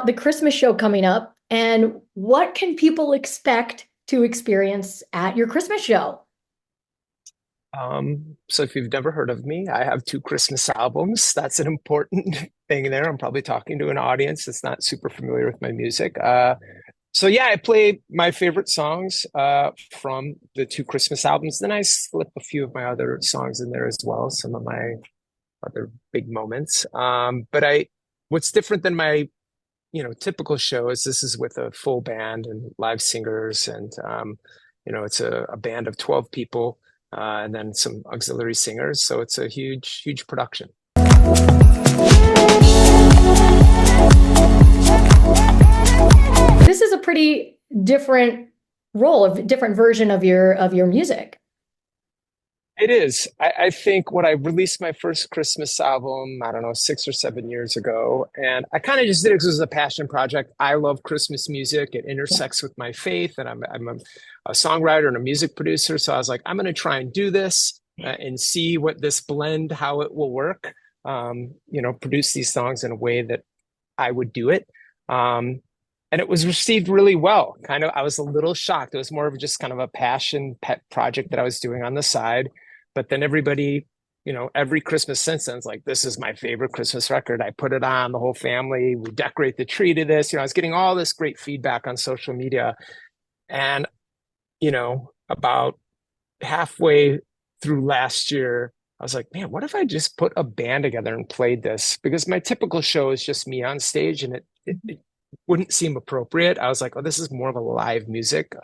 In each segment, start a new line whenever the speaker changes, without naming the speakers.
the Christmas show coming up and what can people expect to experience at your Christmas show?
So if you've never heard of me, I have two Christmas albums. That's an important thing there. I'm probably talking to an audience that's not super familiar with my music. So yeah, I play my favorite songs from the two Christmas albums. Then I slip a few of my other songs in there as well, some of my other big moments. What's different than my, typical show is this is with a full band and live singers, and it's a band of 12 people, and then some auxiliary singers. So it's a huge, huge production.
This is a pretty different role, a different version of your music.
It is. I think when I released my first Christmas album, I don't know, 6 or 7 years ago, and I kind of just did it because it was a passion project. I love Christmas music. It intersects with my faith, and I'm a songwriter and a music producer. So I was like, I'm going to try and do this and see what this blend, how it will work. Produce these songs in a way that I would do it. And it was received really well. I was a little shocked. It was more of just kind of a passion pet project that I was doing on the side. But then everybody, every Christmas since then is like, this is my favorite Christmas record. I put it on, the whole family, we decorate the tree to this. I was getting all this great feedback on social media. And, about halfway through last year, I was like, man, what if I just put a band together and played this? Because my typical show is just me on stage, and it wouldn't seem appropriate. I was like, oh, this is more of a live music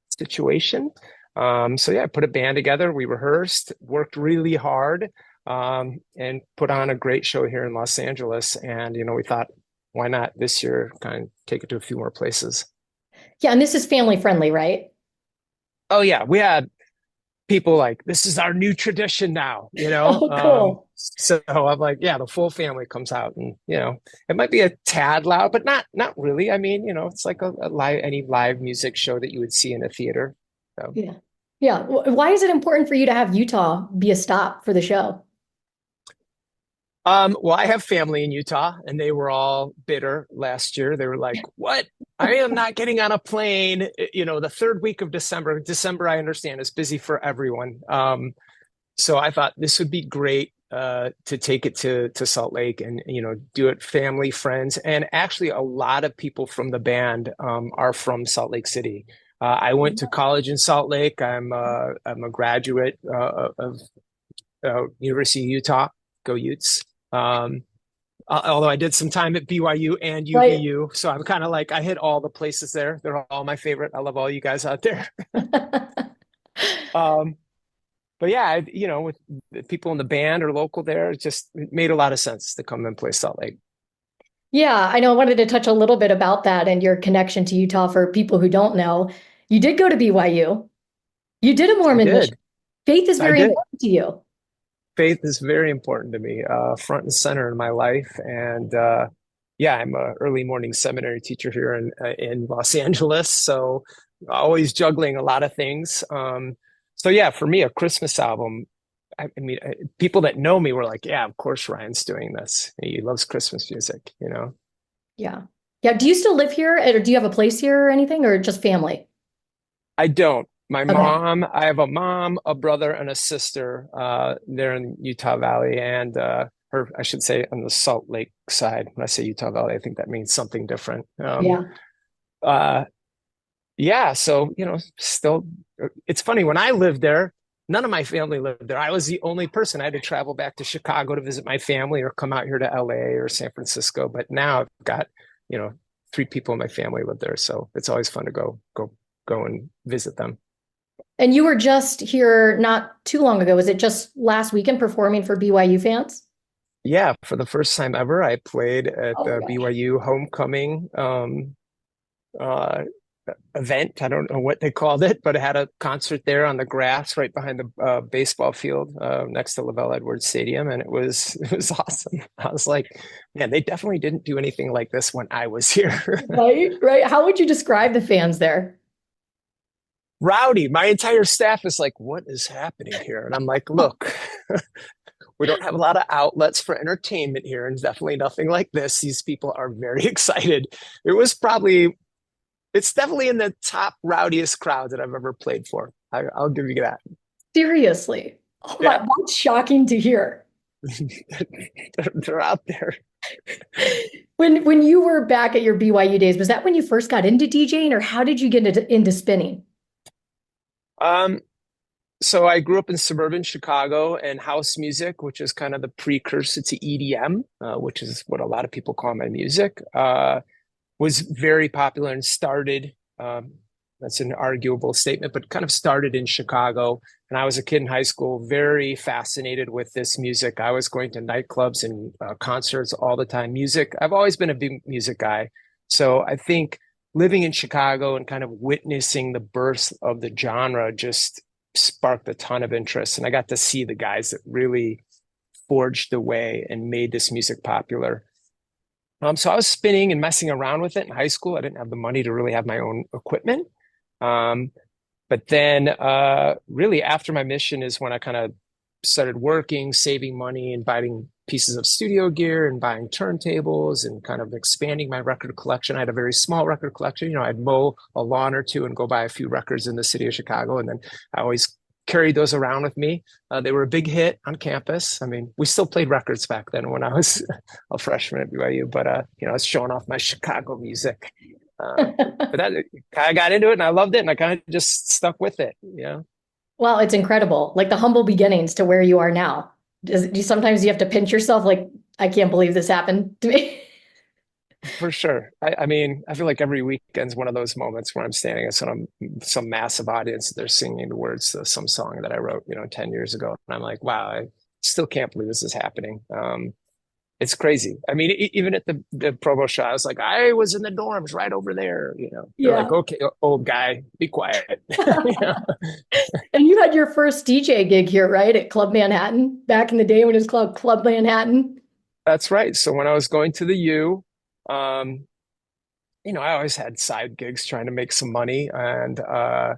situation. So yeah, I put a band together. We rehearsed, worked really hard, and put on a great show here in Los Angeles. And, we thought, why not this year kind of take it to a few more places?
Yeah, and this is family friendly, right?
Oh yeah, we had people like, this is our new tradition now,
Oh, cool.
So I'm like, yeah, the full family comes out, and it might be a tad loud, but not really. I mean, it's like a live, any live music show that you would see in a theater. So.
Yeah. Yeah. Why is it important for you to have Utah be a stop for the show?
Well, I have family in Utah, and they were all bitter last year. They were like, what? I am not getting on a plane, the third week of December. December, I understand, is busy for everyone. So I thought this would be great to take it to Salt Lake and, do it family, friends. And actually, a lot of people from the band are from Salt Lake City. I went to college in Salt Lake. I'm a graduate of University of Utah. Go Utes. Although I did some time at BYU and UofU, right. So I'm kind of like, I hit all the places there. They're all my favorite. I love all you guys out there. But yeah, with the people in the band or local there, it made a lot of sense to come and play Salt Lake.
Yeah, I know. I wanted to touch a little bit about that and your connection to Utah for people who don't know. You did go to BYU. You did a Mormon mission. Faith is very important to you.
Faith is very important to me, front and center in my life. And yeah, I'm an early morning seminary teacher here in Los Angeles. So always juggling a lot of things. So yeah, for me, a Christmas album, I mean, people that know me were like, yeah, of course Ryan's doing this. He loves Christmas music,
Yeah. Yeah. Do you still live here, or do you have a place here or anything, or just family?
I don't. I have a mom, a brother, and a sister there in Utah Valley, and I should say, on the Salt Lake side. When I say Utah Valley, I think that means something different. Yeah. So, still, it's funny, when I lived there, none of my family lived there. I was the only person. I had to travel back to Chicago to visit my family or come out here to LA or San Francisco. But now I've got, 3 people in my family live there. So it's always fun to go and visit them.
And you were just here not too long ago. Was it just last weekend performing for BYU fans?
Yeah, for the first time ever, I played at the BYU homecoming event. I don't know what they called it, but I had a concert there on the grass right behind the baseball field next to LaVell Edwards Stadium, and it was awesome. I was like, man, they definitely didn't do anything like this when I was here.
Right. How would you describe the fans there?
Rowdy. My entire staff is like, what is happening here? And I'm like, look, We don't have a lot of outlets for entertainment here, and definitely nothing like this. These people are very excited. It's definitely in the top rowdiest crowd that I've ever played for. I'll give you that.
Seriously. Oh my,
Yeah,
that's shocking to hear.
they're out there.
When you were back at your BYU days, was that when you first got into DJing, or how did you get into spinning?
Um, so I grew up in suburban Chicago, and house music, which is kind of the precursor to EDM, which is what a lot of people call my music, was very popular and started. That's an arguable statement, but kind of started in Chicago. And I was a kid in high school, very fascinated with this music. I was going to nightclubs and concerts all the time. Music, I've always been a big music guy. So I think living in Chicago and kind of witnessing the birth of the genre just sparked a ton of interest. And I got to see the guys that really forged the way and made this music popular. So I was spinning and messing around with it in high school. I didn't have the money to really have my own equipment. Um, but then really after my mission is when I kind of started working, saving money and buying pieces of studio gear and buying turntables and kind of expanding my record collection. I had a very small record collection. I'd mow a lawn or two and go buy a few records in the city of Chicago. And then I always carried those around with me. They were a big hit on campus. I mean, we still played records back then when I was a freshman at BYU, but I was showing off my Chicago music. But that I got into it and I loved it, and I kind of just stuck with it.
Well, it's incredible. Like the humble beginnings to where you are now. Sometimes you have to pinch yourself, like, I can't believe this happened to me.
For sure. I mean, I feel like every weekend's one of those moments where I'm standing in some massive audience. They're singing the words to some song that I wrote, 10 years ago. And I'm like, wow, I still can't believe this is happening. It's crazy. I mean, even at the provo show, I was like, I was in the dorms right over there. They're like, okay, old guy, be quiet.
And you had your first DJ gig here, right? At Club Manhattan back in the day when it was called Club Manhattan.
That's right. So when I was going to the U, I always had side gigs trying to make some money, and I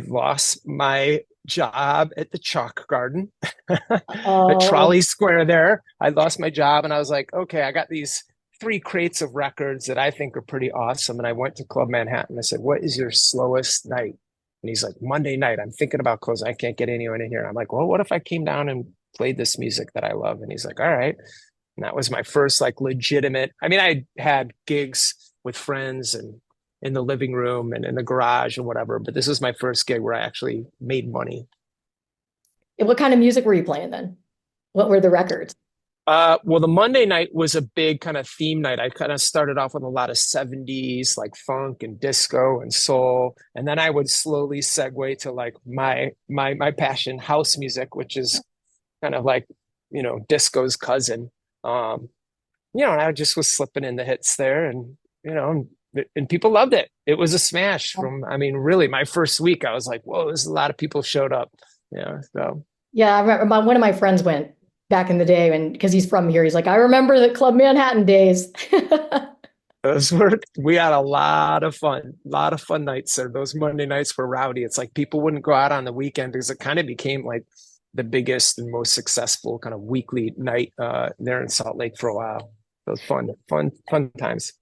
lost my job at the Chalk Garden at Trolley Square there. I lost my job, and I was like, okay, I got these 3 crates of records that I think are pretty awesome. And I went to Club Manhattan. I said, what is your slowest night? And he's like, Monday night. I'm thinking about closing. I can't get anyone in here. I'm like, well, what if I came down and played this music that I love? And he's like, all right. And that was my first legitimate. I mean, I had gigs with friends and in the living room and in the garage and whatever, but this was my first gig where I actually made money.
And what kind of music were you playing then? What were the records?
Well, the Monday night was a big kind of theme night. I kind of started off with a lot of 70s, like funk and disco and soul. And then I would slowly segue to my passion, house music, which is kind of disco's cousin. And I just was slipping in the hits there, and people loved it. It was a smash really my first week. I was like, whoa, there's a lot of people showed up. So
yeah, I remember one of my friends went back in the day, and because he's from here, he's like, I remember the Club Manhattan days.
We had a lot of fun nights there. Those Monday nights were rowdy. It's like people wouldn't go out on the weekend because it kind of became like the biggest and most successful kind of weekly night there in Salt Lake for a while. It was fun times.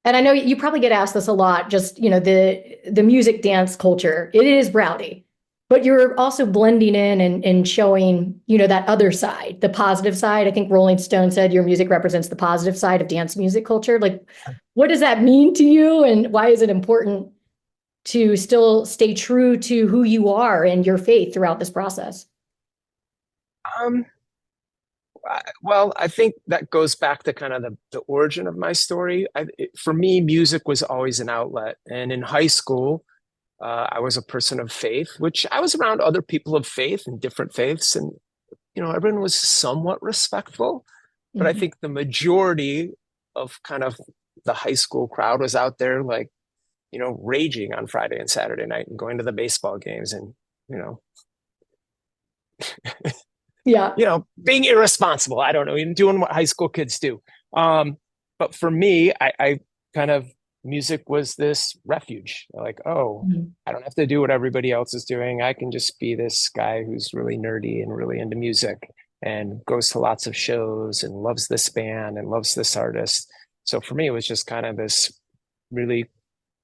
And I know you probably get asked this a lot, just, the music dance culture, it is rowdy, but you're also blending in and showing, that other side, the positive side. I think Rolling Stone said your music represents the positive side of dance music culture. Like, what does that mean to you? And why is it important to still stay true to who you are and your faith throughout this process?
Well, I think that goes back to kind of the origin of my story. For me, music was always an outlet. And in high school, I was a person of faith, which I was around other people of faith and different faiths. And, everyone was somewhat respectful. But I think the majority of kind of the high school crowd was out there raging on Friday and Saturday night and going to the baseball games and, being irresponsible. I don't know, even doing what high school kids do. But for me, I kind of, music was this refuge. Like, I don't have to do what everybody else is doing. I can just be this guy who's really nerdy and really into music. and goes to lots of shows and loves this band and loves this artist. So for me, it was just kind of this really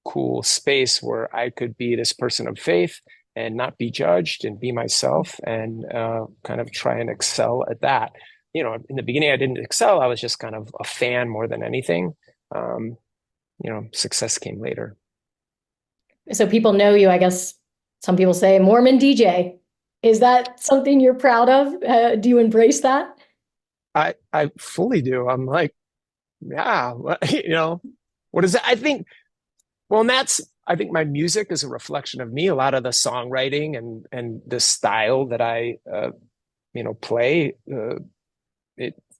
cool space where I could be this person of faith and not be judged and be myself and kind of try and excel at that. In the beginning, I didn't excel. I was just kind of a fan more than anything. Success came later.
So people know you, I guess some people say Mormon DJ. Is that something you're proud of? Do you embrace that?
I fully do. I'm like, yeah, what is it? I think my music is a reflection of me. A lot of the songwriting and the style that I play,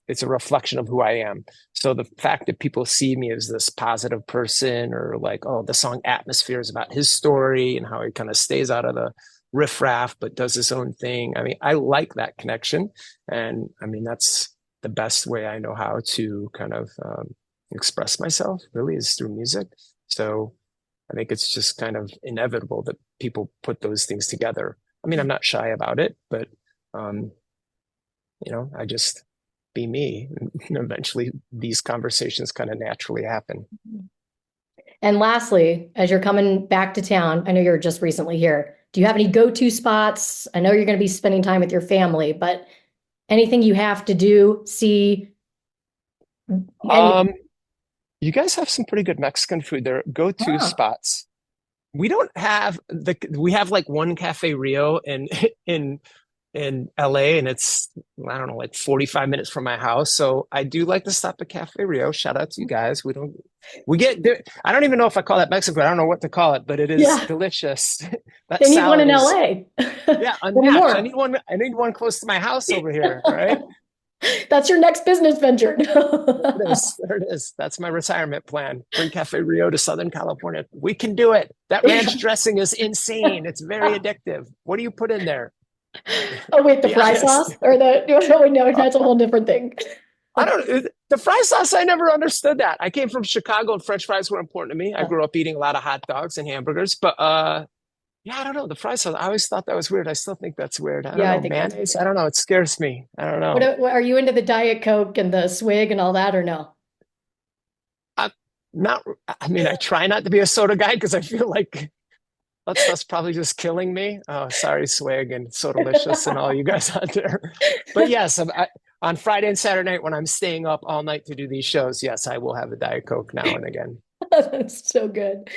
it's a reflection of who I am. So the fact that people see me as this positive person, or like, oh, the song Atmosphere is about his story and how he kind of stays out of the riffraff but does his own thing. I mean, I like that connection, and I mean that's the best way I know how to kind of express myself, really, is through music. So I think it's just kind of inevitable that people put those things together. I mean, I'm not shy about it, but I just be me, and eventually these conversations kind of naturally happen.
And lastly, as you're coming back to town, I know you're just recently here. Do you have any go-to spots? I know you're going to be spending time with your family, but anything you have to do, see?
You guys have some pretty good Mexican food there. Go-to spots. We don't have we have like one Cafe Rio in LA, and it's, I don't know, like 45 minutes from my house. So I do like to stop at Cafe Rio. Shout out to you guys. I don't even know if I call that Mexican. I don't know what to call it, but it is delicious.
They need one in LA.
Yeah, unmatched. I need one close to my house over here, right?
That's your next business venture.
There it is. That's my retirement plan. Bring Cafe Rio to Southern California. We can do it. That ranch dressing is insane. It's very addictive. What do you put in there?
Oh, wait, the fry sauce or no, that's a whole different thing.
The fry sauce, I never understood that. I came from Chicago and French fries were important to me. I grew up eating a lot of hot dogs and hamburgers, but I don't know. The fry sauce, I always thought that was weird. I still think that's weird. I don't know. I think mayonnaise. I don't know. It scares me. I don't know.
What, are you into the Diet Coke and the swig and all that, or no?
I'm not. I mean, I try not to be a soda guy because I feel like that's probably just killing me. Oh, sorry, swig and so delicious and all you guys out there. But yes, on Friday and Saturday night when I'm staying up all night to do these shows, yes, I will have a Diet Coke now and again.
That's so good.